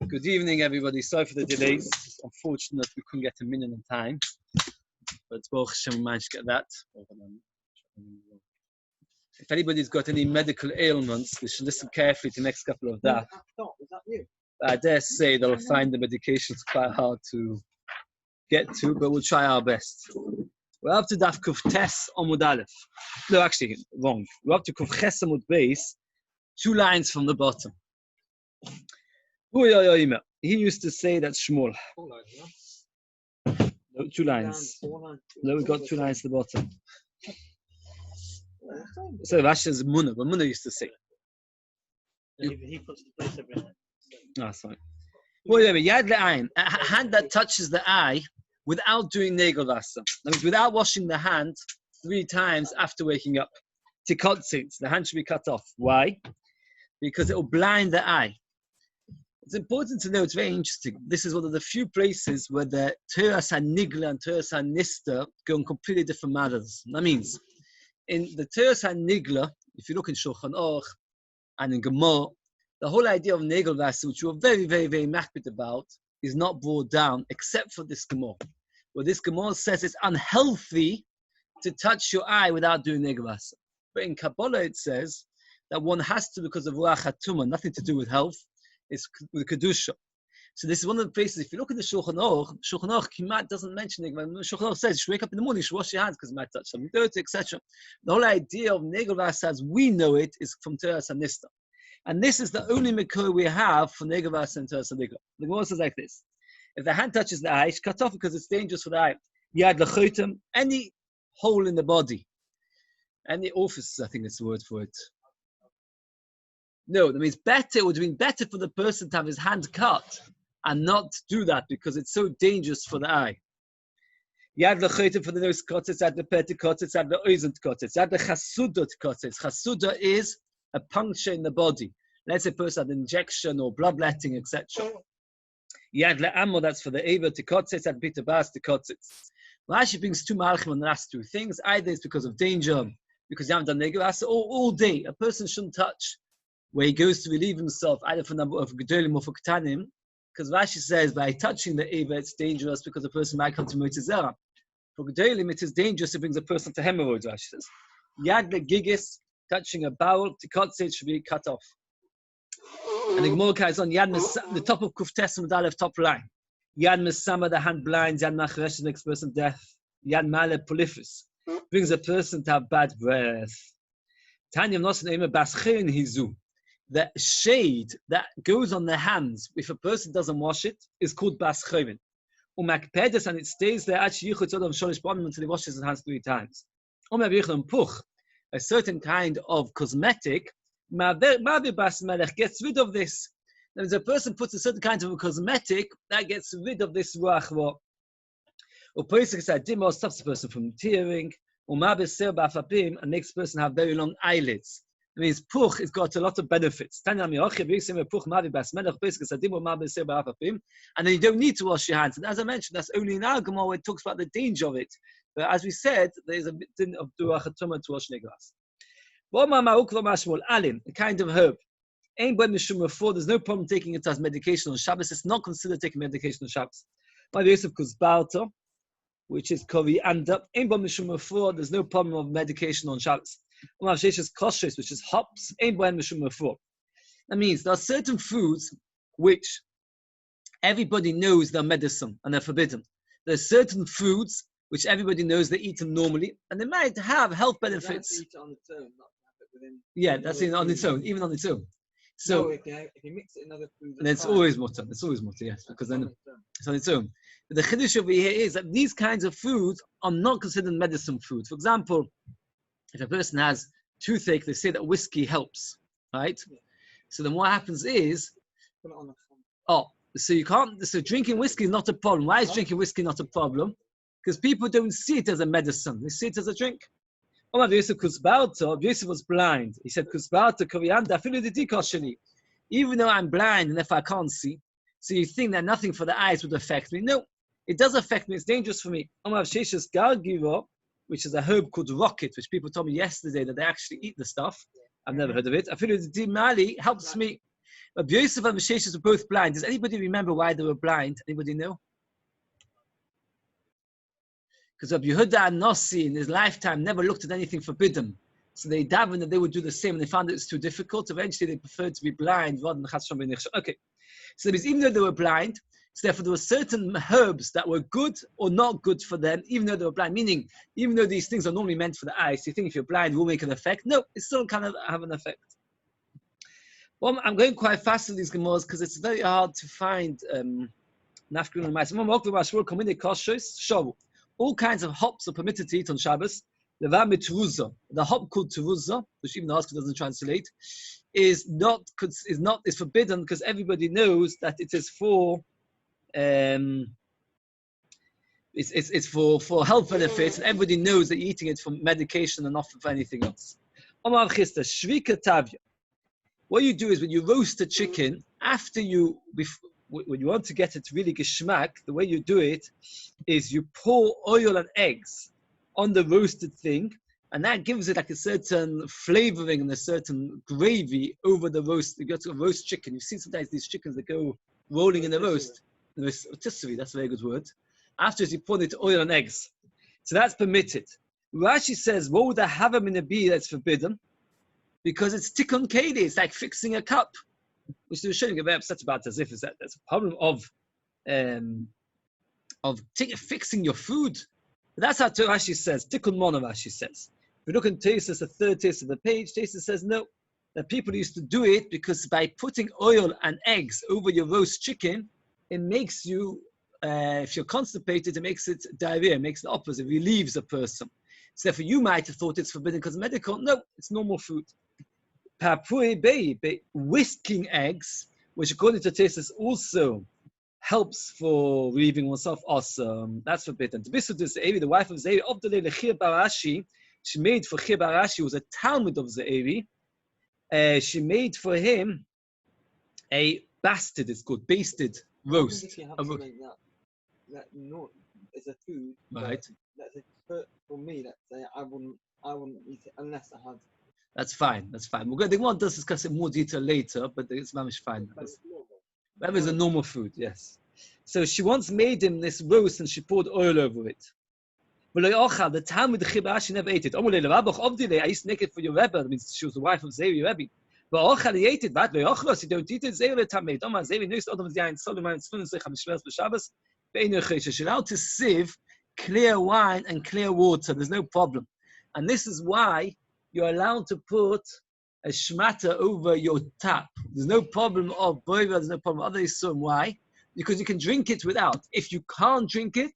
Good evening, everybody. Sorry for the delays. Unfortunately, we couldn't get a minute in time, but Baruch Hashem, we managed to get that. If anybody's got any medical ailments, they should listen carefully to the next couple of that. Is that you? I dare say they'll find the medications quite hard to get to, but we'll try our best. We're up to Daf Kuf Tes Amud Aleph. No, actually, wrong. We're up to Kuf Ches Amud Beis, 2 lines from the bottom. He used to say that Shmuel. 4 lines, yeah? No, 2 lines. 4 lines. No, we got 2 lines at the bottom. So Rasha's Munna, what Munna used to say. He puts the place every night. That's right. Yad le'ayin, a hand that touches the eye without doing negel vasa. That means without washing the hand 3 times after waking up. Tikotzit, the hand should be cut off. Why? Because it will blind the eye. It's important to know, it's very interesting. This is one of the few places where the Teras HaNigla and Teras HaNista go on completely different matters. That means, in the Teras HaNigla, if you look in Shulchan Aruch and in Gemara, the whole idea of Negel Vasa, which we were very, very, very machbid about, is not brought down, except for this Gemara. Where this Gemara says it's unhealthy to touch your eye without doing Negel Vasa. But in Kabbalah it says that one has to because of Ruach HaTumah, nothing to do with health. It's with Kedusha. So this is one of the places, if you look at the Shulchan Aruch Kimat doesn't mention it. Shulchan Aruch says, you should wake up in the morning, you should wash your hands because you might touch something dirty, etc. The whole idea of Negel Vasa as we know it is from Teras HaNista. And this is the only Mekor we have for Negel Vasa and Teras HaNigla. The Gemara says like this. If the hand touches the eye, it's cut off because it's dangerous for the eye. Yad lechotem, any hole in the body. Any orifice, I think it's the word for it. No, that means better. It would have been better for the person to have his hand cut and not do that because it's so dangerous for the eye. Yad lechotem for the nose kotzitz, yad lepeti kotzitz, yad leoizent kotzitz, yad lechasudot kotzitz. Chasuda is a puncture in the body. Let's say a person had an injection or bloodletting, etc. Yad le'amo, that's for the eva to kotzitz, yad bita bas to kotzitz. Rashi brings 2 malachim on the last 2 things. Either it's because of danger, because you haven't done negel vasa, or all day. A person shouldn't touch where he goes to relieve himself, either for number of gedolim or for ketanim, because Rashi says by touching the eva it's dangerous because the person might come to motzezera. For gedolim it is dangerous, it brings a person to hemorrhoids. Rashi says, yad legigis, touching a bowel, tikotzit should be cut off. And the Gemara carries on, yad the top of Kuftes Amud Aleph, top line. Yad mesama, the hand blinds, yad machresh, makes person deaf. Yad male polyphus, brings a person to have bad breath. Tanya nosen ema baschein hizu. The shade that goes on the hands, if a person doesn't wash it, is called baschein. Umakpedes, and it stays there actually until he washes his hands 3 times. A certain kind of cosmetic gets rid of this. That means a person puts a certain kind of a cosmetic that gets rid of this ruach ra. Or Dimo stops the person from tearing, and makes the person have very long eyelids. It means puch has got a lot of benefits. And then you don't need to wash your hands. And as I mentioned, that's only in our Gemara where it talks about the danger of it. But as we said, there is a bit of Ruach HaTumah to wash neglas. A kind of herb. There's no problem taking it as medication on Shabbos. It's not considered taking medication on Shabbos. Which is coriander. There's no problem of medication on Shabbos. Which is hops. That means there are certain foods which everybody knows they're medicine and they're forbidden. There are certain foods which everybody knows they eat them normally and they might have health benefits. You have to eat it on its own, not have it within. Yeah, that's on its own, even on its own. So if you mix it in other foods, then it's always mutter. It's always mutter, yes, because then it's on its own. But the chiddush over here is that these kinds of foods are not considered medicine foods. For example, if a person has toothache, they say that whiskey helps, right? Yeah. So then what happens is, so you can't. So drinking whiskey is not a problem. Why is drinking whiskey not a problem? Because people don't see it as a medicine; they see it as a drink. Yosef was blind. He said, even though I'm blind and if I can't see, so you think that nothing for the eyes would affect me? No, it does affect me. It's dangerous for me. Which is a herb called rocket, which people told me yesterday that they actually eat the stuff. I've never heard of it. I feel the dimali helps me. But Yosef and Mesheshes were both blind. Does anybody remember why they were blind? Anybody know? Because Rabbi Yehuda and Nossi in his lifetime never looked at anything forbidden. So they davened that they would do the same, and they found it was too difficult. Eventually, they preferred to be blind rather than Chas Shalom B'Nichshon. Okay, so that means even though they were blind, so therefore there were certain herbs that were good or not good for them, even though they were blind. Meaning, even though these things are normally meant for the eyes, so you think if you're blind, it will make an effect. No, it still kind of have an effect. Well, I'm going quite fast with these Gemaras because it's very hard to find nafkin and mice. All kinds of hops are permitted to eat on Shabbos. The hop called teruza, which even the Oscar doesn't translate, is forbidden because everybody knows that it is for it's for health benefits, and everybody knows that you're eating it for medication and not for anything else. What you do is when you roast a chicken, when you want to get it really geschmack, the way you do it is you pour oil and eggs on the roasted thing, and that gives it like a certain flavoring and a certain gravy over the roast. You got to roast chicken. You've seen sometimes these chickens that go rolling in the roast. Rotisserie, that's a very good word. Afterwards, you pour it oil and eggs. So that's permitted. Rashi says, what would the havam in a be that's forbidden? Because it's tikkun keli, it's like fixing a cup. Which they're showing a very upset about, as if there's a problem of fixing your food. But that's how Rashi says. Tikkun Mona Rashi says. If you look in Tesis, the third Tesis of the page, Tesis says no. That people used to do it because by putting oil and eggs over your roast chicken, it makes you, if you're constipated, it makes it diarrhea, it makes the opposite, it relieves a person. So therefore, you might have thought it's forbidden because medical. No, it's normal food. Whisking eggs, which according to Tesis also helps for relieving oneself awesome. That's forbidden. The wife of Zeiri, of the Chir Barashi, she made for Chir Barashi, who was a Talmud of Zeiri. She made for him a bastard, it's called basted roast. If you have something that not is a food, Right. For me, let's say I wouldn't eat it unless I had. That's fine. We're going to discuss it in more detail later, but it's mamish fine. That is a normal food, yes. So she once made him this roast and she poured oil over it. The Talmud, the Chibashi never ate it. I used to make it for your Rebbe. That means she was the wife of Zeiri Rebbe. But he ate it. You don't eat it. She's allowed to sieve clear wine and clear water. There's no problem. And this is why you're allowed to put a shmata over your tap. There's no problem of boiva, there's no problem of other isum. Why? Because you can drink it without. If you can't drink it,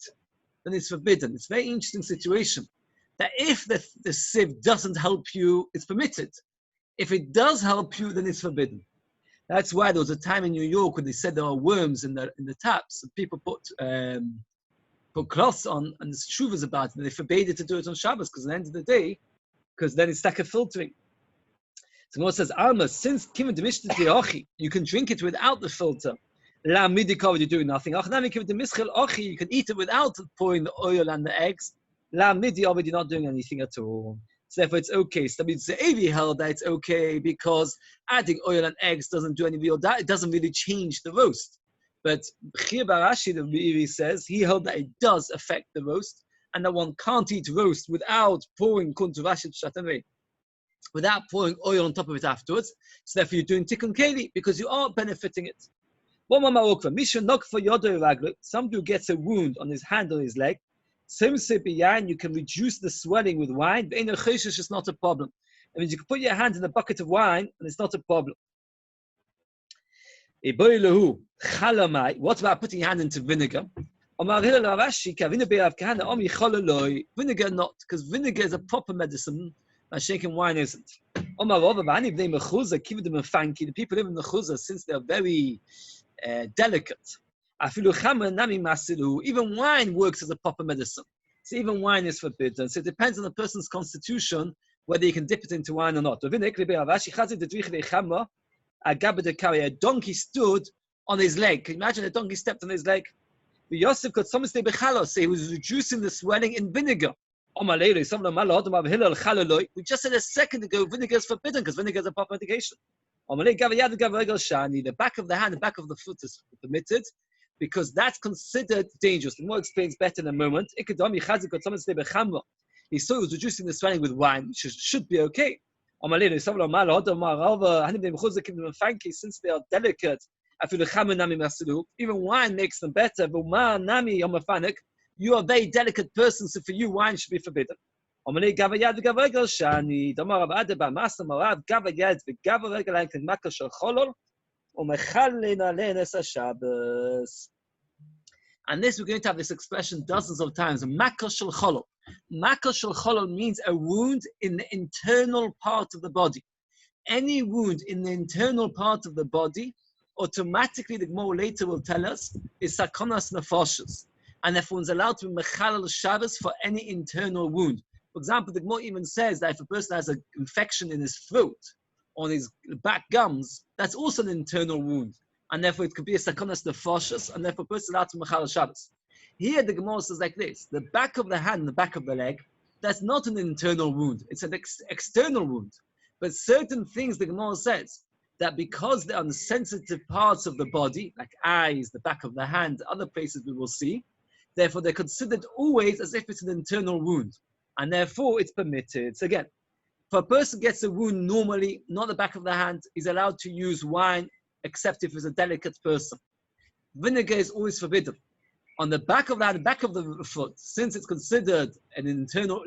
then it's forbidden. It's a very interesting situation. That if the sieve doesn't help you, it's permitted. If it does help you, then it's forbidden. That's why there was a time in New York when they said there are worms in the taps. And people put cloths on, and there's shuvas about it, and they forbade it to do it on Shabbos, because at the end of the day, because then it's like a filtering. So God says, Alma, since you can drink it without the filter. La midikov, you're doing nothing. You can eat it without pouring the oil and the eggs. La midikov, you're not doing anything at all. So therefore, it's okay. So that means the Avi held that it's okay because adding oil and eggs doesn't do any real. It doesn't really change the roast. But Chir Barashi, the Meiri says, he held that it does affect the roast, and that one can't eat roast without pouring without pouring oil on top of it afterwards. So therefore, you're doing tikkun keli because you are benefiting it. Somebody who gets a wound on his hand or his leg, you can reduce the swelling with wine. It's not a problem. I mean, you can put your hand in a bucket of wine, and it's not a problem. What about putting your hand into vinegar? Vinegar not, because vinegar is a proper medicine, and shaken wine isn't. The people live in the chuzah, since they're very delicate. Even wine works as a proper medicine. So even wine is forbidden. So it depends on the person's constitution whether you can dip it into wine or not. A donkey stood on his leg. Can you imagine a donkey stepped on his leg? The Yosef could someone say he was reducing the swelling in vinegar. We just said a second ago, vinegar is forbidden because vinegar is a proper medication. The back of the hand, the back of the foot is permitted because that's considered dangerous. The more explains better in a moment. He saw he was reducing the swelling with wine, which should be okay. Since they are delicate, even wine makes them better. You are a very delicate person, so for you, wine should be forbidden. And this, we're going to have this expression dozens of times. Makar shel cholol. Makar shel cholol means a wound in the internal part of the body. Any wound in the internal part of the body, automatically, the Gemara later will tell us, is sakonas nefashos. And therefore, one's allowed to be mechalel Shabbos for any internal wound. For example, the Gemara even says that if a person has an infection in his throat or in his back gums, that's also an internal wound. And therefore it could be a sakonas nefashos, and therefore a person is allowed to mechalel Shabbos. Here the Gemara says like this: the back of the hand and the back of the leg, that's not an internal wound, it's an external wound. But certain things the Gemara says that because they're on sensitive parts of the body, like eyes, the back of the hand, other places we will see, therefore they're considered always as if it's an internal wound. And therefore it's permitted. So again, if a person gets a wound normally, not the back of the hand, he's allowed to use wine, except if he's a delicate person. Vinegar is always forbidden. On the back of the back of the foot, since it's considered an internal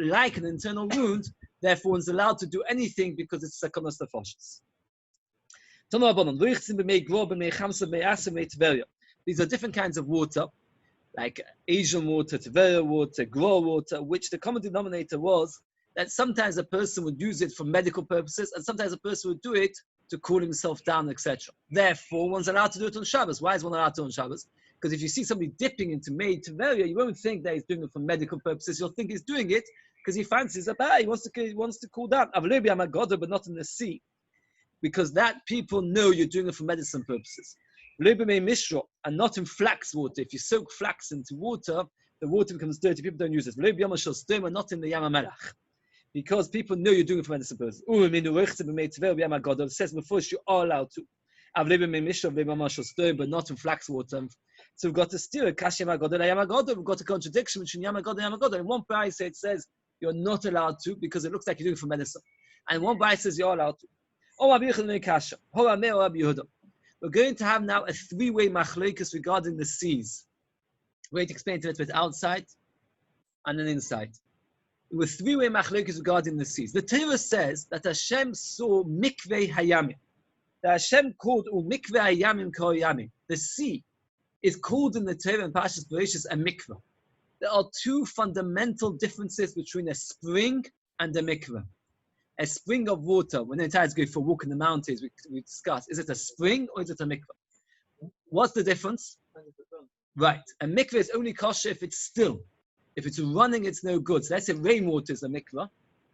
wound, therefore one's allowed to do anything because it's sakonas nefashos. These are different kinds of water, like Asian water, Tveria water, Gro water, which the common denominator was that sometimes a person would use it for medical purposes, and sometimes a person would do it to cool himself down, etc. Therefore, one's allowed to do it on Shabbos. Why is one allowed to do it on Shabbos? Because if you see somebody dipping into made Tveria, you won't think that he's doing it for medical purposes. You'll think he's doing it because he fancies a bath. He wants to cool down. But not in the sea. Because that people know you're doing it for medicine purposes. And not in flax water. If you soak flax into water, the water becomes dirty. People don't use it. Not in the Yam HaMelach. Because people know you're doing it for medicine purposes. It says before you are allowed to. But not in flax water. So we've got to steer it. We've got a contradiction between Yam HaGodol and Yam HaGodol. In one place it says you're not allowed to because it looks like you're doing it for medicine. And one place says you're allowed to. We're going to have now a three-way machlokes regarding the seas. We're going to explain it with outside and an inside. With three-way machlokes regarding the seas. The Torah says that Hashem saw mikveh hayamim. That Hashem called mikveh hayamim kol yamim. The sea is called in the Torah and Parshas Bereshis a mikveh. There are two fundamental differences between a spring and a mikveh. A spring of water, when the Italians go for a walk in the mountains, we discuss, is it a spring or is it a mikveh? What's the difference? Right, a mikveh is only kosher if it's still. If it's running, it's no good. So let's say rainwater is a mikveh.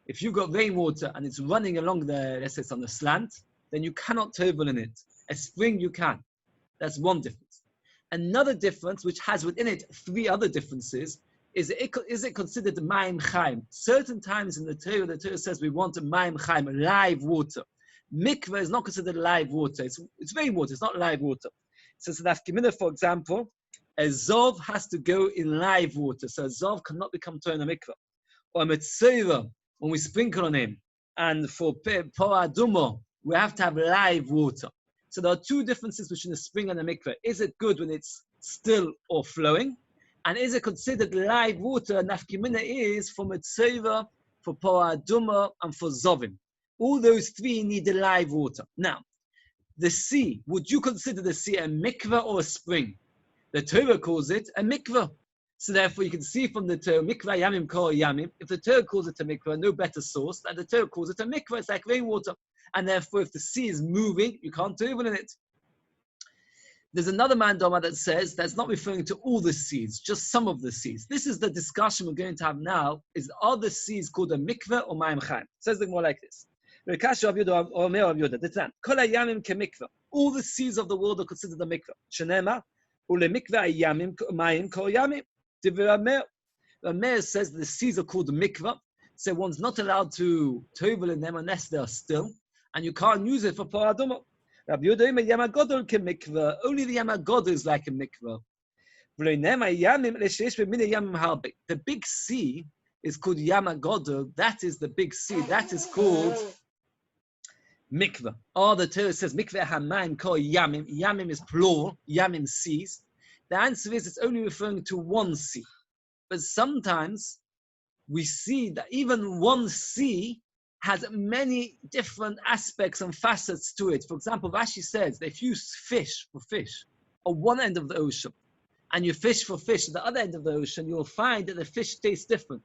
If you've got rainwater and it's running along let's say it's on the slant, then you cannot tovel in it. A spring you can. That's one difference. Another difference, which has within it three other differences, is it considered mayim chaim? Certain times in the Torah says we want a mayim chaim, live water. Mikveh is not considered live water. It's rainwater, it's not live water. So nafkamina, for example, a zov has to go in live water. So a zov cannot become torah in a mikveh. Or a metzora, when we sprinkle on him. And for po'adumo, we have to have live water. So there are two differences between a spring and a mikveh. Is it good when it's still or flowing? And is it considered live water? Nafkimina is for metzora, for po'aduma, and for zovim. All those three need the live water. Now, the sea, would you consider the sea a mikveh or a spring? The Torah calls it a mikveh. So therefore you can see from the Torah, mikveh yamim kol yamim. If the Torah calls it a mikveh, no better source, and the Torah calls it a mikveh, it's like rainwater. And therefore if the sea is moving, you can't tovel in it. There's another mandama that says that's not referring to all the seas, just some of the seas. This is the discussion we're going to have now, is are the seas called a mikveh or mayim chaim? It says the more like this. All the seas of the world are considered a mikveh. Shenema, ulemikveh yamim mayim kol yamim. The mayor says the seas are called mikveh, so one's not allowed to tovel in them unless they are still, and you can't use it for paraduma. Rabbi Yehuda Omer Yam HaGadol kemikveh. Only the Yam HaGadol is like a mikveh. The big sea is called Yam HaGadol. That is the big sea. That is called mikveh. Or the Torah says mikveh hamayim kol yamim. Yamim is plural. Yamim seas. The answer is it's only referring to one sea. But sometimes we see that even one sea has many different aspects and facets to it. For example, Rashi says that if you fish for fish on one end of the ocean and you fish for fish at the other end of the ocean, you'll find that the fish tastes different.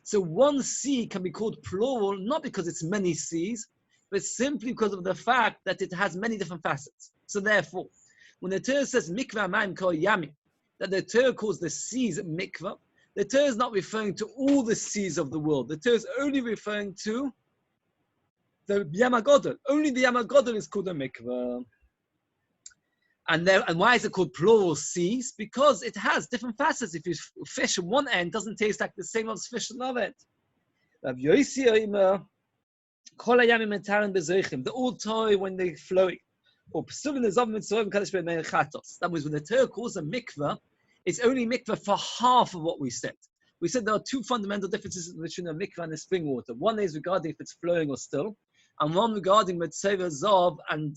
So one sea can be called plural, not because it's many seas, but simply because of the fact that it has many different facets. So therefore, when the Torah says mikveh hamayim kol yamim, that the Torah calls the seas mikveh, the Torah is not referring to all the seas of the world. The Torah is only referring to the Yam HaGadol. Only the Yam HaGadol is called a mikveh. And why is it called plural seas? Because it has different facets. If you fish at one end, it doesn't taste like the same as fish at another end. Rabbi Yossi Omer, Kol hayamim metarim bezoichim. They're all toy when they're flowing. Or psuvin the zov mitzvah kadosh b'mei chatos. That means when the Torah calls a mikveh, it's only mikveh for half of what we said. We said there are two fundamental differences between a mikveh and a spring water. One is regarding if it's flowing or still, and one regarding mitzvah zov and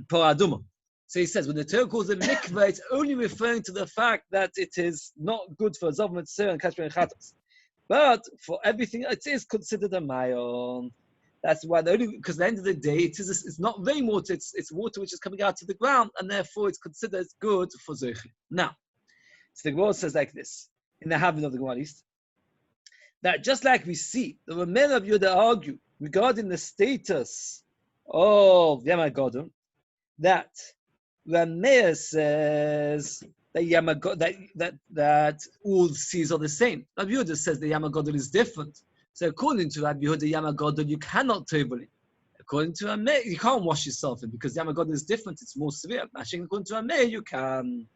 poraduma. So he says when the Torah calls a mikveh, it's only referring to the fact that it is not good for zov mitzvah and kadosh b'mei chatos. But for everything, it is considered a mayon. That's why because at the end of the day, it's not rainwater, it's water which is coming out of the ground, and therefore it's considered good for zoichim. Now, so the Gemara says like this, in the Havin of the Gemara East, that just like we see, the Rameir of Yehuda argue regarding the status of Yam HaGadol, that Rameir says that all seas are the same. Rabbi Yehuda says the Yam HaGadol is different. So according to Rabbi Yehuda, Yam HaGadol, you cannot table it. According to Rameir, you can't wash yourself in because Yam HaGadol is different. It's more severe. According to Rameir, you can.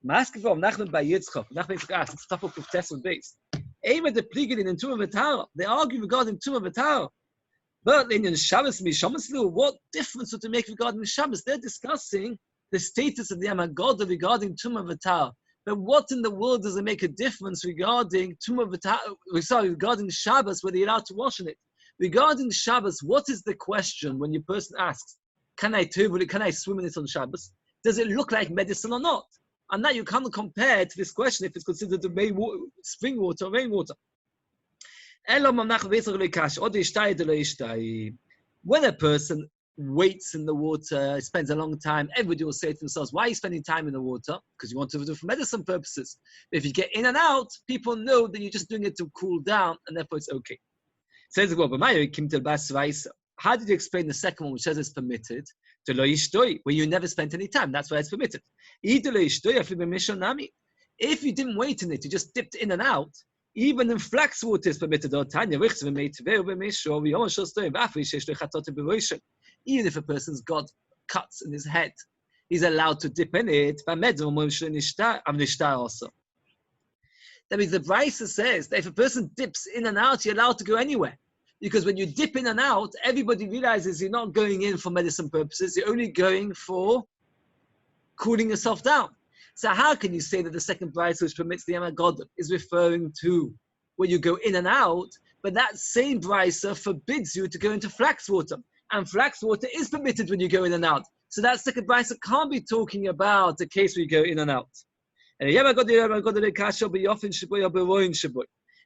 Nachman by Yitzchak. Nachman asked, it's tough of test and base. Ema the pligin in Tumah V'Tara. They argue regarding Tumah V'Tara. But in Shabbos, what difference would it make regarding Shabbos? They're discussing the status of the Yam HaGadol regarding Tumah V'Tara. But what in the world does it make a difference regarding regarding Shabbos, whether you're allowed to wash in it? Regarding Shabbos, what is the question when your person asks, can I swim in it on Shabbos? Does it look like medicine or not? And now you can't compare to this question if it's considered spring water or rainwater. When a person waits in the water, spends a long time, everybody will say to themselves, why are you spending time in the water? Because you want to do it for medicine purposes. But if you get in and out, people know that you're just doing it to cool down, and therefore it's okay. Says the Gemara, how did you explain the second one, which says it's permitted? Where you never spent any time, that's why it's permitted. If you didn't wait in it, you just dipped in and out, even in flax water is permitted. Even if a person's got cuts in his head, he's allowed to dip in it. Also. That means the Brisa says that if a person dips in and out, you're allowed to go anywhere. Because when you dip in and out, everybody realizes you're not going in for medicine purposes, you're only going for cooling yourself down. So how can you say that the second Brisa, which permits the Yam HaGadol, is referring to when you go in and out, but that same Brisa forbids you to go into flax water? And flax water is permitted when you go in and out. So that second Brisa can't be talking about the case where you go in and out.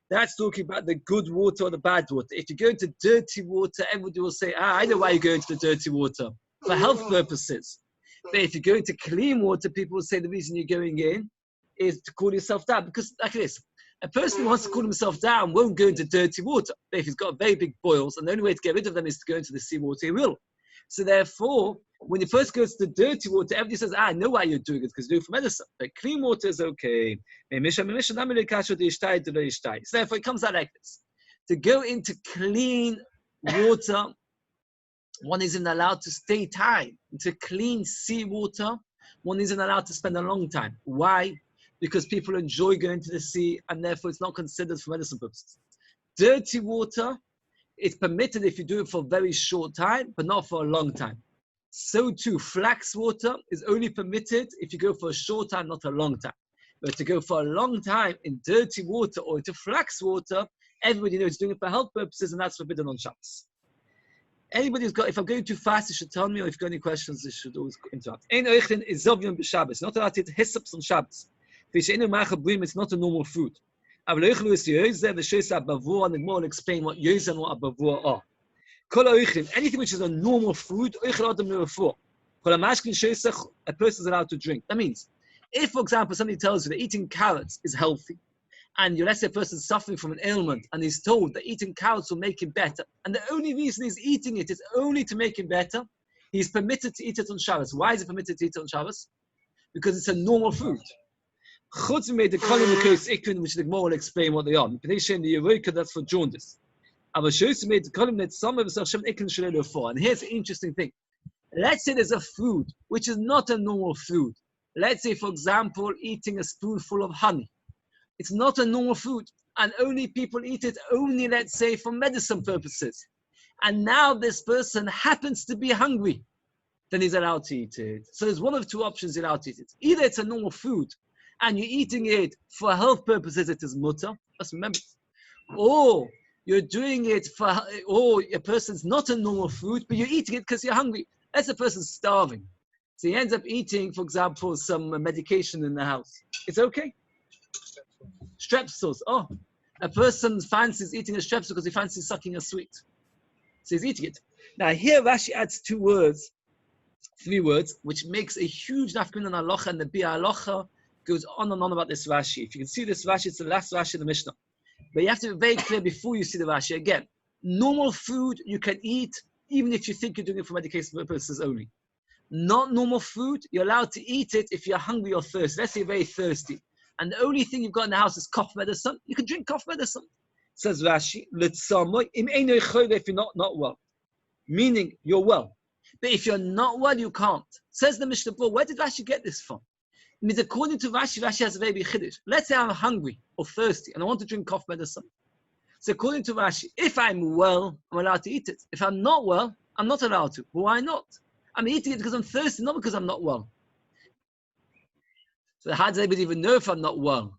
That's talking about the good water or the bad water. If you go into dirty water, everybody will say, I know why you go into the dirty water, for health purposes. But if you go into clean water, people will say the reason you're going in is to cool yourself down. Because like this, a person who wants to cool himself down won't go into dirty water. But if he's got very big boils, and the only way to get rid of them is to go into the seawater, he will. So therefore, when you first go to the dirty water, everybody says, I know why you're doing it, because you do it for medicine. But clean water is okay. So therefore, it comes out like this. To go into clean water, one isn't allowed to stay time. Into clean seawater, one isn't allowed to spend a long time. Why? Because people enjoy going to the sea, and therefore it's not considered for medicine purposes. Dirty water, it's permitted if you do it for a very short time, but not for a long time. So too, flax water is only permitted if you go for a short time, not a long time. But to go for a long time in dirty water or into flax water, everybody knows doing it for health purposes, and that's forbidden on Shabbos. Anybody who's got, if I'm going too fast, you should tell me, or if you've got any questions, you should always interrupt. Ein oichlin is zovyon b'Shabbos. Not allowed to eat hissops on Shabbos. It's not a normal food. And the Gemara will explain what yoz and what abavur are. Anything which is a normal food, a person is allowed to drink. That means, if, for example, somebody tells you that eating carrots is healthy, and let's say a person is suffering from an ailment, and he's told that eating carrots will make him better, and the only reason he's eating it is only to make him better, he's permitted to eat it on Shabbos. Why is he permitted to eat it on Shabbos? Because it's a normal food. Which the Gemara will explain what they are. That's for jaundice. And here's the interesting thing. Let's say there's a food which is not a normal food. Let's say, for example, eating a spoonful of honey. It's not a normal food, and only people eat it only, let's say, for medicine purposes. And now this person happens to be hungry, then he's allowed to eat it. So there's one of two options you're allowed to eat it. Either it's a normal food, and you're eating it for health purposes, it is mutter. Just remember. Or you're doing it for, or a person's not a normal food, but you're eating it because you're hungry. That's a person starving. So he ends up eating, for example, some medication in the house. It's okay. Strepsils. Oh, a person fancies eating a strepsil because he fancies sucking a sweet. So he's eating it. Now here Rashi adds three words, which makes a huge nafkin on halacha, and the Bia halacha goes on and on about this Rashi. If you can see this Rashi, it's the last Rashi in the Mishnah. But you have to be very clear before you see the Rashi. Again, normal food you can eat even if you think you're doing it for medication purposes only. Not normal food, you're allowed to eat it if you're hungry or thirsty. Let's say you're very thirsty, and the only thing you've got in the house is cough medicine. You can drink cough medicine. Says Rashi, if you're not well. Meaning, you're well. But if you're not well, you can't. Says the Mishnah, where did Rashi get this from? It means according to Rashi, Rashi has a very big chiddush. Let's say I'm hungry or thirsty and I want to drink cough medicine. So according to Rashi, if I'm well, I'm allowed to eat it. If I'm not well, I'm not allowed to. But why not? I'm eating it because I'm thirsty, not because I'm not well. So how does anybody even know if I'm not well?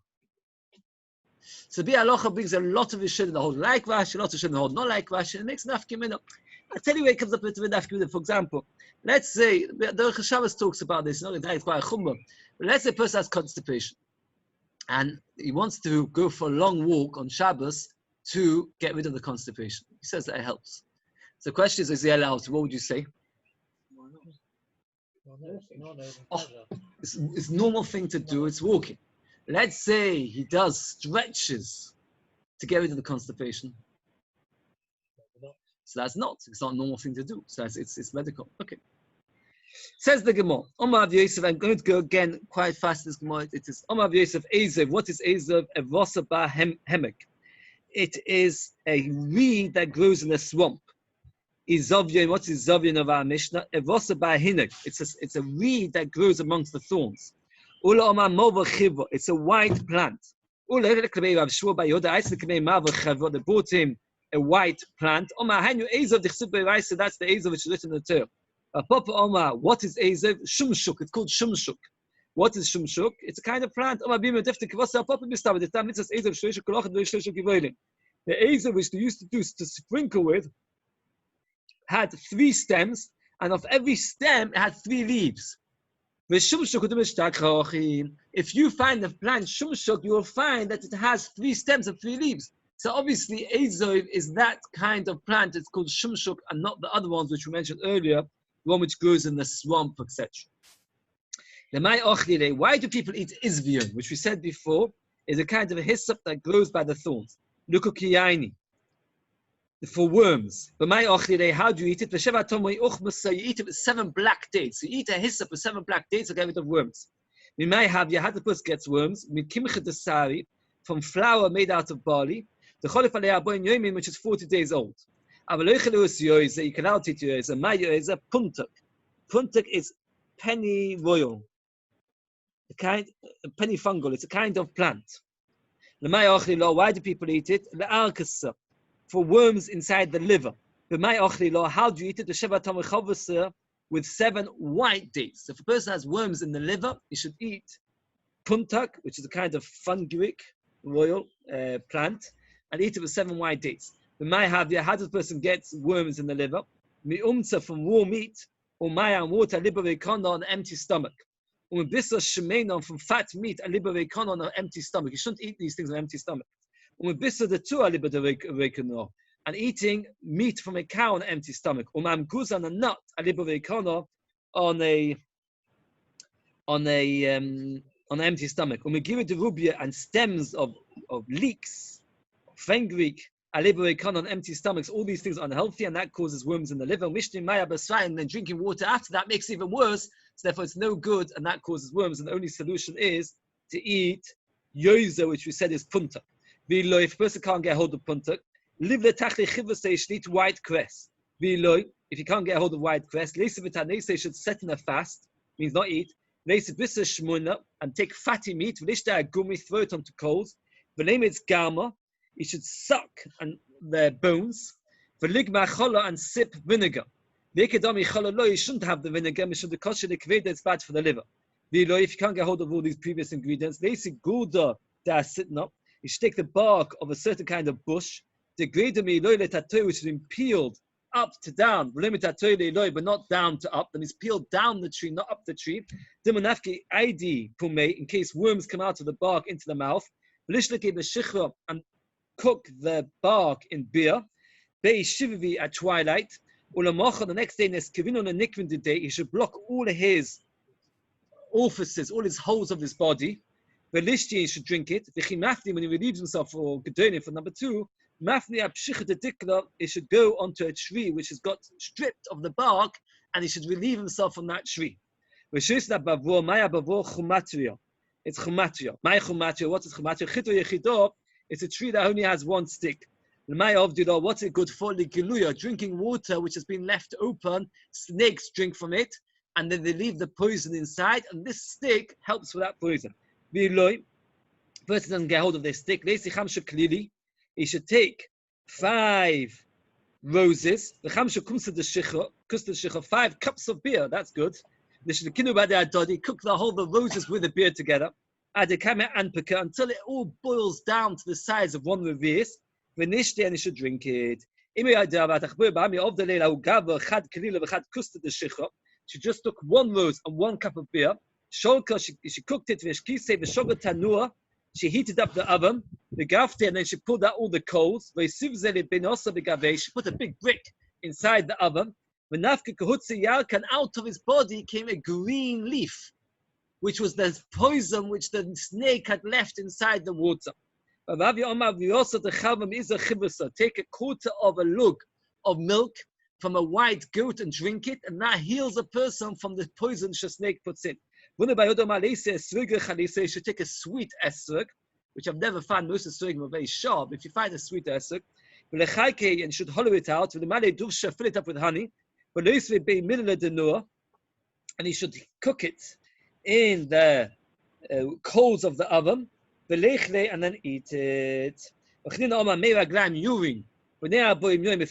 So Bia halacha brings a lot of Yeshua in the whole like Rashi, a lot of Yeshua in the whole not like Rashi, and it makes nafkimina. I'll tell you where it comes up with nafkimina. For example, let's say, the Shabbos talks about this, it's quite a chumrah. But let's say a person has constipation, and he wants to go for a long walk on Shabbos to get rid of the constipation. He says that it helps. So the question is he allowed to? What would you say? It's a normal thing to do, it's walking. Let's say he does stretches to get rid of the constipation. So it's not a normal thing to do. So it's medical. Okay. Says the Gemara, Omar of Yosef, I'm going to go again quite fast this Gemara. It is Omar of Yosef, Ezev. What is Ezev? Evosa ba hemek. It is a reed that grows in a swamp. Izovyon, what is Zovyon of our Mishnah? Evosa ba hinek. It's a reed that grows amongst the thorns. Ula Omar mova chivo. It's a white plant. Ula Rekabei Rav Shiur by Yehuda Steinberg mava chivo. They brought him a white plant. Omar hanyu Ezev dichsub be'raisa. That's the Ezev which is written in the Torah. Papa Omar, what is Ezev? Shumshuk. It's called Shumshuk. What is Shumshuk? It's a kind of plant. Omar bima defte kivasa Papa bistav. The time it says Ezev shloisha kolach and shloisha kivolim. The Ezev which they used to do to sprinkle with had 3 stems, and of every stem it had 3 leaves. If you find the plant Shumshuk, you will find that it has 3 stems and 3 leaves. So obviously Ezev is that kind of plant. It's called Shumshuk, and not the other ones which we mentioned earlier. One which grows in the swamp, etc. Why do people eat izvion, which we said before is a kind of a hyssop that grows by the thorns? For worms. How do you eat it? You eat it with 7 black dates. You eat a hyssop with 7 black dates to get rid of worms. You had the puss gets worms from flour made out of barley. The Yomi, which is 40 days old. You can out eat yoyza. Puntuk is penny royal. Penny fungal. It's a kind of plant. Why do people eat it? For worms inside the liver. How do you eat it? with 7 white dates. So if a person has worms in the liver, he should eat puntak, which is a kind of funguic royal plant, and eat it with 7 white dates. The Mayhavya, how does a person get worms in the liver? Mi'umtza from raw meat, or maya and water, libaveikana on an empty stomach. Or bisa shemena from fat meat, a libaveikana on an empty stomach. You shouldn't eat these things on an empty stomach. Or bisa the two, a libaveikana. And eating meat from a cow on an empty stomach. Or mamguz on a nut, a libaveikana on an empty stomach. Or megiva de rubia and stems of leeks, fenugreek, on empty stomachs, all these things are unhealthy, and that causes worms in the liver. And then drinking water after that makes it even worse, so therefore it's no good, and that causes worms, and the only solution is to eat yoza, which we said is punta. If a person can't get hold of punta, eat white cress. If you can't get hold of white cress, should set in a fast, means not eat, and take fatty meat, throw it onto coals, you should suck their bones. For ligma chola and sip vinegar. You shouldn't have the vinegar. It's bad for the liver. If you can't get hold of all these previous ingredients, they see gouda that are sitting up. You should take the bark of a certain kind of bush. The which has been peeled up to down, but not down to up. That means peeled down the tree, not up the tree. In case worms come out of the bark into the mouth. And cook the bark in beer, Shivivi at twilight, the next day, the day, he should block all of his orifices, all his holes of his body. He should drink it. When he relieves himself for Gedonim, for number 2, he should go onto a tree which has got stripped of the bark, and he should relieve himself from that tree. It's chumatria. My chumatria, what is chumatria? It's a tree that only has 1 stick. What's it good for? Drinking water which has been left open, snakes drink from it, and then they leave the poison inside, and this stick helps with that poison. Person doesn't get hold of this stick. He should take 5 roses. 5 cups of beer. That's good. Cook the whole the roses with the beer together. Until it all boils down to the size of 1 revius, and he should drink it. She just took 1 rose and 1 cup of beer. She cooked it. She heated up the oven, and then she pulled out all the coals. She put a big brick inside the oven. And out of his body came a green leaf, which was the poison which the snake had left inside the water. Take a quarter of a lug of milk from a white goat and drink it, and that heals a person from the poison the snake puts in. You should take a sweet esrog, which I've never found. Most esrogim are very sharp. If you find a sweet esrog, and you should hollow it out, fill it up with honey, and you should cook it in the coals of the oven, and then eat it. When they are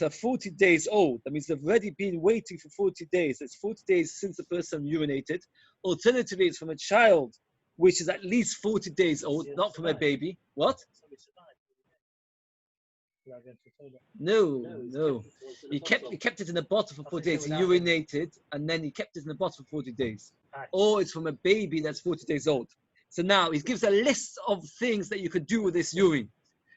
40 days old, that means they've already been waiting for 40 days. It's 40 days since the person urinated. Alternatively, it's from a child, which is at least 40 days old, not from a baby. What? No. He kept it in the bottle for 40 days. He urinated, and then he kept it in the bottle for 40 days. Or it's from a baby that's 40 days old. So now he gives a list of things that you could do with this urine.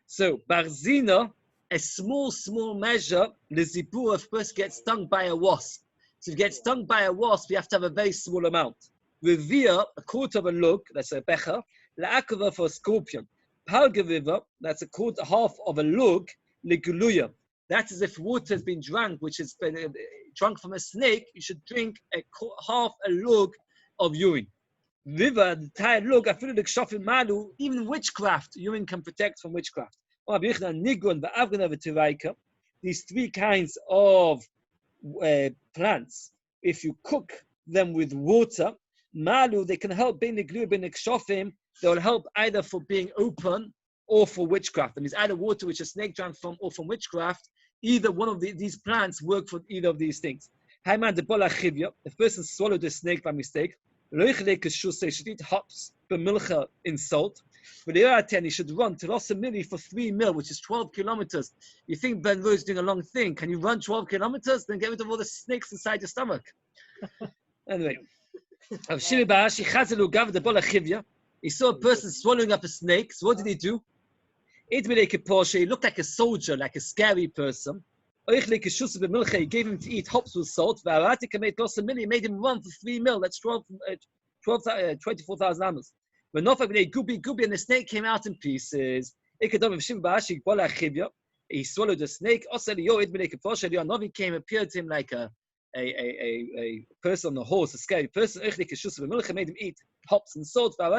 So barzina, a small measure, lezibur, if a person gets stung by a wasp. So if you get stung by a wasp, you have to have a very small amount. Revia, a quarter of a lug, that's a becher. La'akava for a scorpion. Palgaviva, that's a quarter, half of a lug. Leguluya, that is if water has been drunk, which has been drunk from a snake, you should drink half a lug of urine. River, the entire lug, even witchcraft, urine can protect from witchcraft. These 3 kinds of plants, if you cook them with water, they can help. They will help either for being open or for witchcraft. That means either water which a snake drank from or from witchcraft. Either one of these plants work for either of these things. If person swallowed a snake by mistake, should eat hops, b'milcha in salt. But he should run to Losamili for 3 mil, which is 12 kilometers. You think Ben Rose is doing a long thing? Can you run 12 kilometers? Then get rid of all the snakes inside your stomach. Anyway, he saw a person swallowing up a snake. So what did he do? He looked like a soldier, like a scary person. He gave him to eat hops with salt. He made him run for 3 mil. That's 24,000 amas. When gubi, and the snake came out in pieces. He swallowed the snake. Novi came, appeared to him like a person on a horse, a scary person. Made him eat hops and salt. And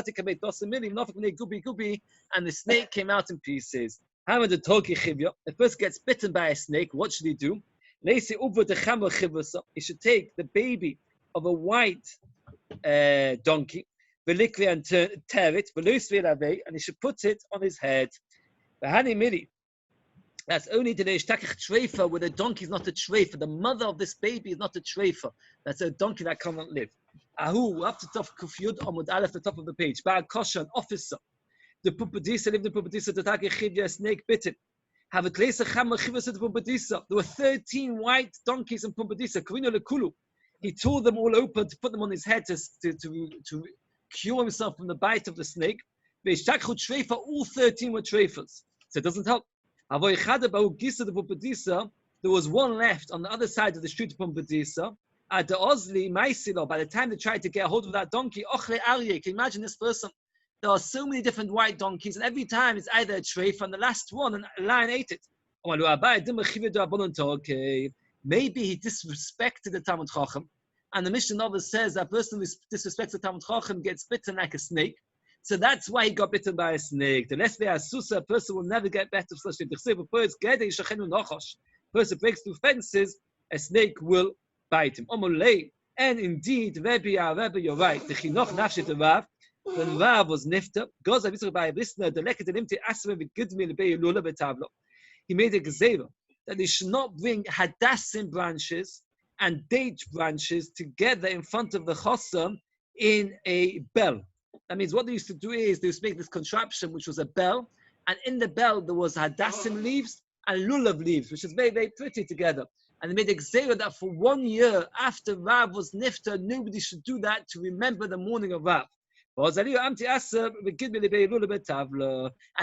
the snake came out in pieces. If a person gets bitten by a snake, what should he do? He should take the baby of a white donkey and tear it, and he should put it on his head. That's only the trefa, where the donkey is not a trefa. The mother of this baby is not a trefa. That's a donkey that cannot live. Ahu, up to top kufyud amud aleph, the top of the page. Ba'al an officer. The Pumbedisa lived in Pumbedisa. The Takechivya, a snake bitten. Have a place of Chama Chivas at Pumbedisa. There were 13 white donkeys in Pumbedisa. Karino Lekulu. He tore them all open to put them on his head to cure himself from the bite of the snake. All 13 were treifas. So it doesn't help. There was one left on the other side of the street of Pumbedisa. At the Osli, Maisilo, by the time they tried to get a hold of that donkey, Ochle Aryeh, can you imagine this person? There are so many different white donkeys, and every time it's either a treif, and the last one, and a lion ate it. Maybe he disrespected the Talmud Chacham, and the Mishnah Novel says that person who disrespects the Talmud Chacham gets bitten like a snake. So that's why he got bitten by a snake. The less they are susa, a person will never get better of such things. If a person breaks through fences, a snake will bite him. And indeed, Rebbe, you're right. The Chinoch Nafshet the Rav, when Rav was nifta, he made a gezerah that they should not bring hadassim branches and date branches together in front of the chossam in a bell. That means what they used to do is they used to make this contraption, which was a bell, and in the bell there was hadassim leaves and lulav leaves, which is very, very pretty together. And they made a gezerah that for 1 year after Rav was nifta, nobody should do that to remember the morning of Rav. And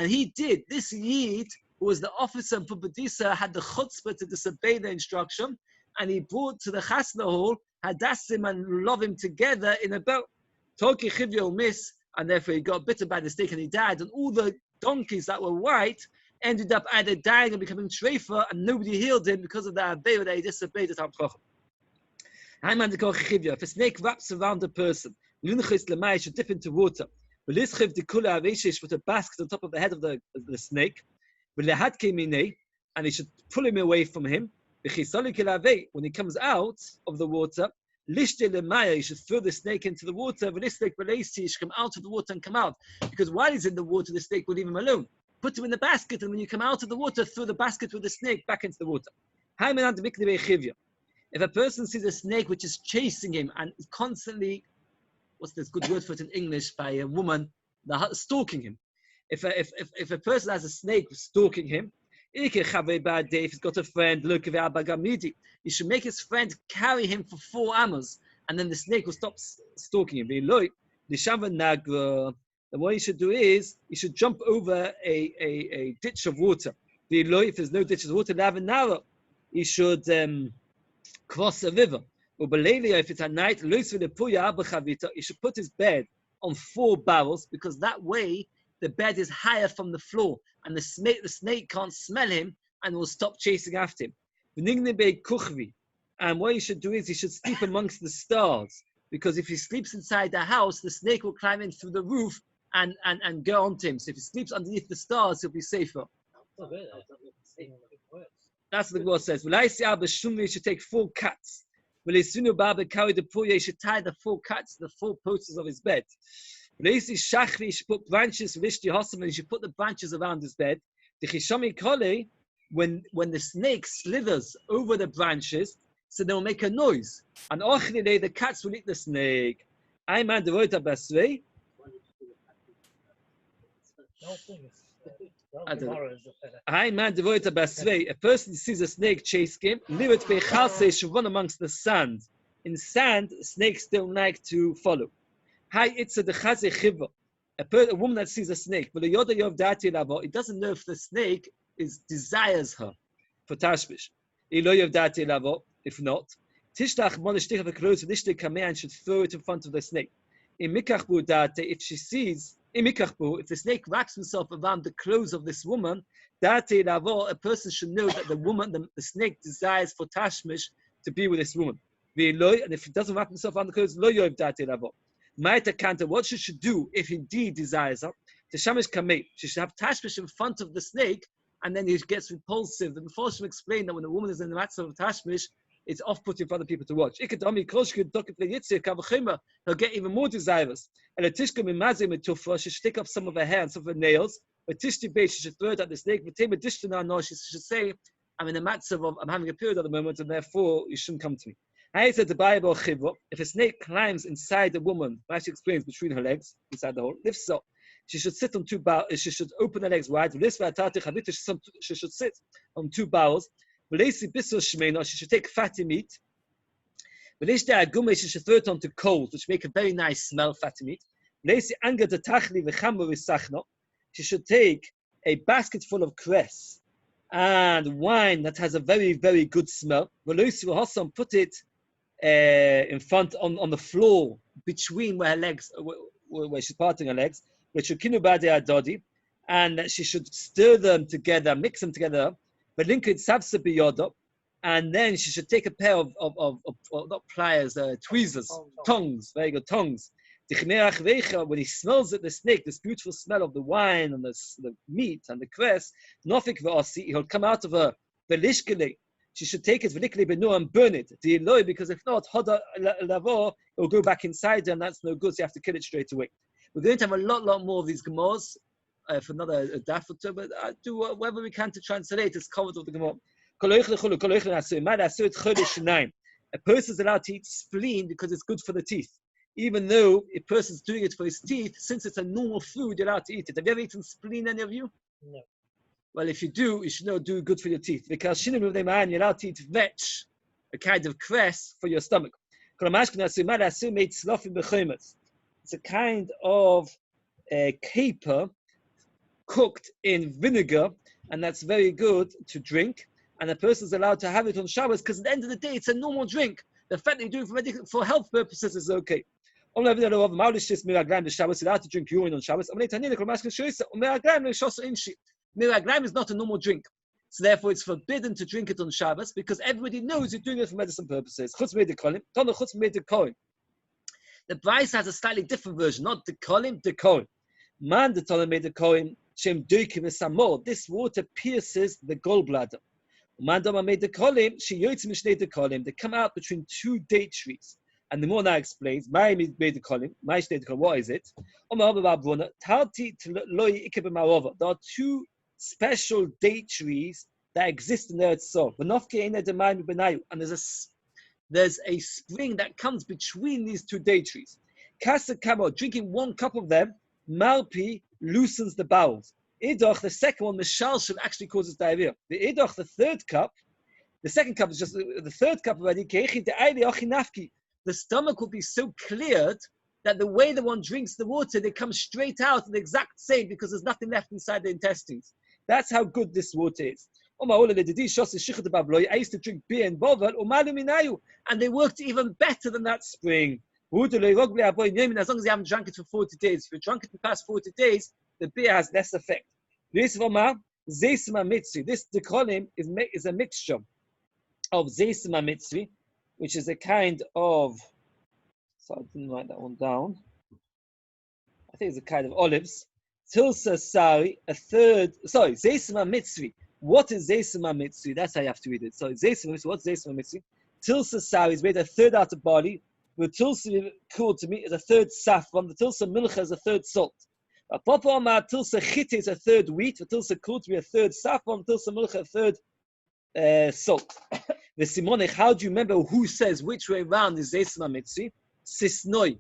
he did. This Yid, who was the officer in Pumbedisa, had the chutzpah to disobey the instruction, and he brought to the chasna hall hadassim and lulav together in a belt. Toki chivya miss, and therefore he got bitten by the snake and he died. And all the donkeys that were white ended up either dying or becoming treifa, and nobody healed him because of the aveira that he disobeyed the Talmud Chacham. If a snake wraps around a person, should dip into water. Put a basket on top of the head of the snake, and he should pull him away from him. When he comes out of the water, he should throw the snake into the water. He should come out of the water and come out. Because while he's in the water, the snake will leave him alone. Put him in the basket, and when you come out of the water, throw the basket with the snake back into the water. If a person sees a snake which is chasing him and constantly, what's this good word for it in English, by a woman stalking him. If a person has a snake stalking him, if he's got a friend, look, he should make his friend carry him for 4 hours, and then the snake will stop stalking him. Then what he should do is, he should jump over a ditch of water. If there's no ditch of water, he should cross a river. If it's at night, he should put his bed on 4 barrels, because that way the bed is higher from the floor, and the snake can't smell him and will stop chasing after him. And what he should do is he should sleep amongst the stars, because if he sleeps inside the house, the snake will climb in through the roof and go onto him. So if he sleeps underneath the stars, he'll be safer. That's what the Gemara says. You should take 4 cats. He should tie the 4 cats to the 4 posts of his bed. He should put branches, and he should put the branches around his bed. When the snake slithers over the branches, so they'll make a noise. And ochlile, the cats will eat the snake. I man devoita basvei. I man devoita basvei. A person sees a snake chase him. Livet bechalse should run amongst the sand. In sand, snakes don't like to follow. Hi, it's a dechaze chiva. A woman that sees a snake, but it doesn't know if the snake desires her for tashmish. If not, tishlach monashtich of a clothes and should throw it in front of the snake. If she sees, if the snake wraps himself around the clothes of this woman, a person should know that the snake desires for tashmish to be with this woman. And if he doesn't wrap himself around the clothes, lo yov dati lavo. What she should do if indeed desires her, she should have tashmish in front of the snake, and then he gets repulsive. The Mephoshim explained that when a woman is in the matzah of tashmish, it's off-putting for other people to watch. He'll get even more desirous. And she should stick up some of her hair and some of her nails. But she should throw it at the snake. She should say, I'm in a matzah of, I'm having a period at the moment, and therefore you shouldn't come to me. I said the Bible, if a snake climbs inside the woman, Rashi explains between her legs, inside the hole, if so, she should sit on two bowels, she should open her legs wide, she should sit on two bowels, she should take fatty meat, she should throw it onto coals, which make a very nice smell, fatty meat. She should take a basket full of cress and wine that has a very, very good smell. Put it in front on the floor between where her legs, where she's parting her legs, and she should stir them together, mix them together. And then she should take a pair of not pliers, tweezers, tongs, very good tongs. When he smells it, the snake, this beautiful smell of the wine and the meat and the cress, he'll come out of her. She should take it and burn it. Because if not, it will go back inside her, and that's no good, so you have to kill it straight away. We're going to have a lot more of these Gemars for another daf or two, but I do whatever we can to translate this covered of the Gemara. A person is allowed to eat spleen because it's good for the teeth. Even though a person is doing it for his teeth, since it's a normal food, you're allowed to eat it. Have you ever eaten spleen, any of you? No. Well, if you do, you should know do good for your teeth. Because you're allowed to eat vetch, a kind of cress, for your stomach. It's a kind of caper cooked in vinegar, and that's very good to drink. And a person is allowed to have it on Shabbos because at the end of the day, it's a normal drink. The fact that you do it for health purposes is okay. Allowed to drink urine on Shabbos. Miraglaim is not a normal drink. So therefore it's forbidden to drink it on Shabbos because everybody knows you're doing it for medicine purposes. The Bryce has a slightly different version, not dekolim, dekolim. Man dekolim made dekolim, shem duikim esamor. This water pierces the gallbladder. Man made dekolim, she yoytz mishnei dekolim. They come out between two date trees. And the more now explains, my made dekolim, my shnei dekolim, what is it? There are two special date trees that exist in Eretz Yisrael. And there's a spring that comes between these two date trees. Drinking one cup of them, Malpi loosens the bowels. Idoch, the second one, Mishalshim, actually causes diarrhea. The Idoch, the third cup, the second cup is just the third cup already. The stomach will be so cleared that the way the one drinks the water, they come straight out the exact same because there's nothing left inside the intestines. That's how good this water is. I used to drink beer in Bovel, and they worked even better than that spring. As long as you haven't drunk it for 40 days. If you drunk it in the past 40 days, the beer has less effect. This dekolim is a mixture of zeisma mitzvi, which is a kind of, so I didn't write that one down. I think it's a kind of olives. Tilsa sari, zeisma mitzvi. What is zeisma mitzvi? That's how you have to read it. So zeisma mitzvi, what's zeisma mitzvi? Tilsa sari is made a third out of barley. The tilsa cool to me is a third saffron. The tilsa milcha is a third salt. Papa Tilsa chite is a third wheat. The tilsa cool to me a third saffron. Tilsa milcha a third salt. The Simonech, how do you remember who says which way around is Zeisma Mitzri? Sisnoi.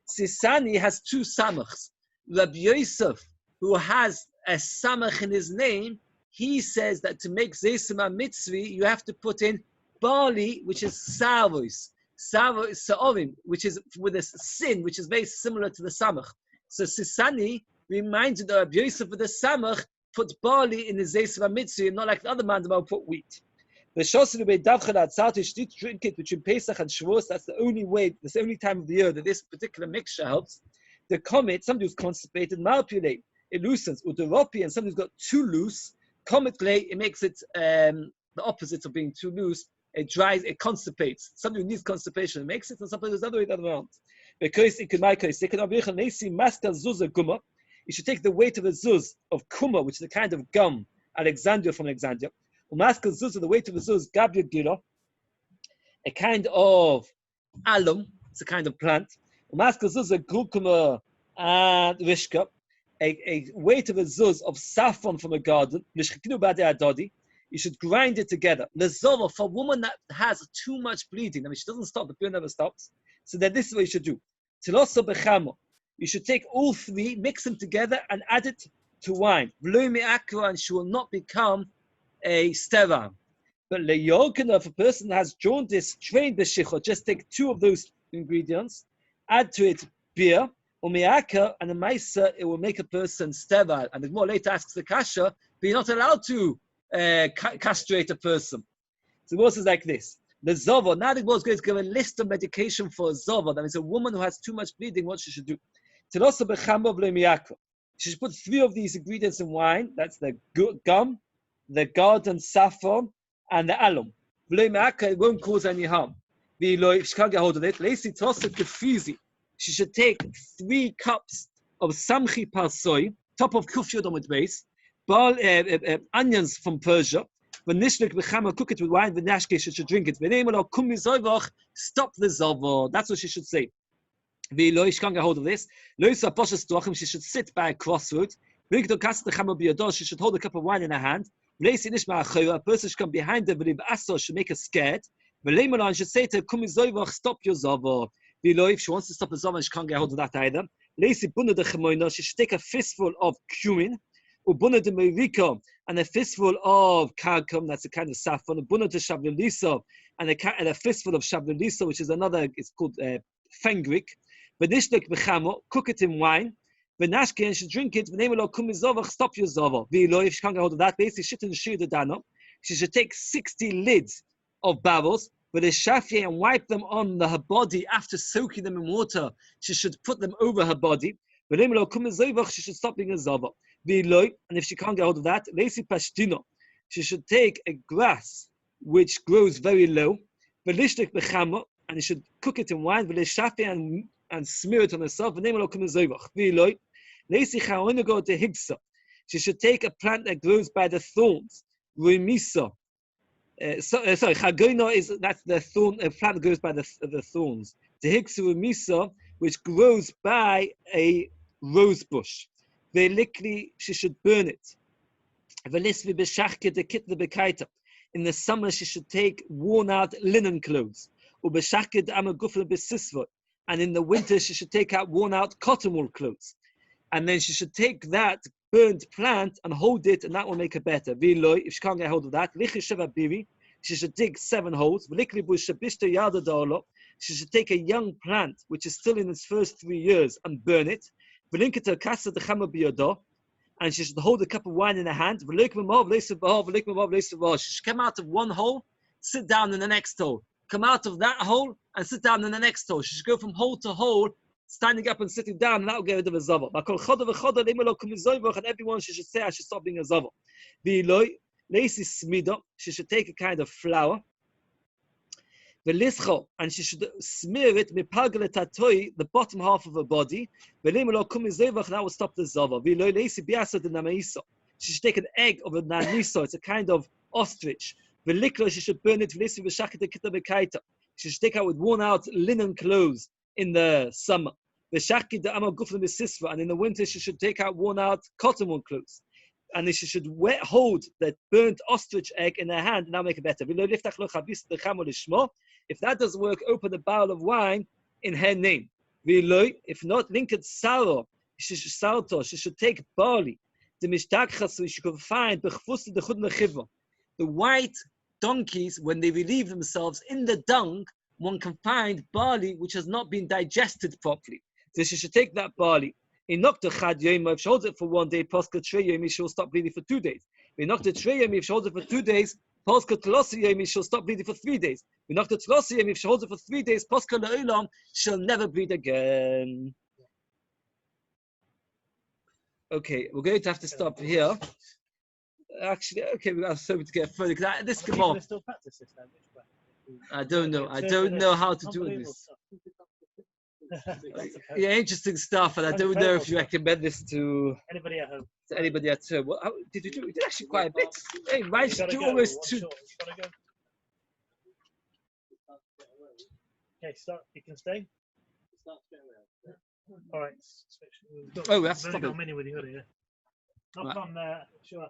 Sisani has two samachs. Rabbi Yosef, who has a samach in his name, he says that to make Zeisma Mitzri, you have to put in barley, which is savos. Sa'orim, which is with a sin, which is very similar to the samach. So Sisani reminded of Rabbi Yosef with the samach, put barley in the Zeisma Mitzri, and not like the other man about put wheat. The Shosri Bei Davchan Atzat, drink it between Pesach and Shavuos. That's the only way, that's the only time of the year that this particular mixture helps. The comet, somebody who's constipated, malpulate, it loosens. Uteropi, and somebody who's got too loose, comet clay, it makes it the opposite of being too loose. It dries, it constipates. Somebody who needs constipation, it makes it, and somebody who's the other way around. Because it could make it, you should take the weight of a zuz of kuma, which is a kind of gum, Alexandria from Alexandria. Umaskel zuz, the weight of a zuz, gabia gira, a kind of alum, it's a kind of plant. Umaskel zuz, a gulkuma and rishka, a weight of a zuz of saffron from a garden. You should grind it together. Lezova, for a woman that has too much bleeding, I mean, she doesn't stop, the blood never stops. So then this is what you should do. Tiloso bechamo. You should take all three, mix them together, and add it to wine. And she will not become a sterile. But leyokana, if a person has jaundice, trained b'shichot, just take two of those ingredients, add to it beer, umiaka, and a maisa, it will make a person sterile. And the more later asks the kasha, but you're not allowed to castrate a person. So the Gemara says like this. The Zova, now the Gemara is going to give a list of medication for a Zova. That means a woman who has too much bleeding, what she should do. She should put three of these ingredients in wine. That's the gum, the garden saffron, and the alum. It won't cause any harm. If she can't get hold of it, she should take 3 cups of samchi parsoi, top of kufyodom with base, onions from Persia. When nishlik b'chama, cook it with wine. When nashke, she should drink it. Stop the zova. That's what she should say. She can't get hold of this. She should sit by a crossroad. She should hold a cup of wine in her hand. A person should come behind her, should make her scared. And should say to her, stop your zava. If she wants to stop the zava, she can't get hold of that either. She should take a fistful of cumin, and a fistful of karkum, that's a kind of saffron, and a fistful of shavlisa, which is another, it's called fenugreek. Cook it in wine. And she drink it. Stop your zova. If she can't get hold of that, she should take 60 lids of barrels with a shafia and wipe them on her body after soaking them in water. She should put them over her body. She should stop being a zova. And if she can't get hold of that, she should take a grass which grows very low, and she should cook it in wine, and smear it on herself. She should take a plant that grows by the thorns. Chagoino is that's the thorn. A plant that grows by the thorns. The higsa, which grows by a rose bush. She should burn it. In the summer, she should take worn-out linen clothes. And in the winter, she should take out worn-out cotton wool clothes. And then she should take that burnt plant and hold it, and that will make her better. If she can't get hold of that, she should dig 7 holes. She should take a young plant, which is still in its first 3 years, and burn it. And she should hold a cup of wine in her hand. She should come out of one hole, sit down in the next hole. Come out of that hole and sit down in the next hole. She should go from hole to hole, standing up and sitting down, and that will get rid of a zava. And everyone she should say, I should stop being a zava. She should take a kind of flour. And she should smear it the bottom half of her body. That will stop the zava. She should take an egg of a naniso. It's a kind of ostrich. She should burn it. She should take out with worn-out linen clothes in the summer. And in the winter, she should take out worn-out cotton wool clothes. and she should hold that burnt ostrich egg in her hand, and that'll make it better. If that doesn't work, open the barrel of wine in her name. If not, linket saro. She should take barley. She could find the white donkeys, when they relieve themselves in the dung, one can find barley which has not been digested properly. So she should take that barley. If she holds it for 1 day, she will stop bleeding for 2 days. If she holds it for 2 days, she'll stop bleeding for 3 days. If she holds it for 3 days, she'll never bleed again. Okay, we're going to have to stop here. Actually, okay, we got to get further. This come on. I don't know. I don't know how to do this. Yeah, interesting stuff, and I don't know if you recommend this to anybody at home. To anybody at home. Well, how did you do? You did actually quite a bit. Hey, why should you almost two? Okay, start. You can stay. All right. Oh, we have to stop it. Not from Shiur.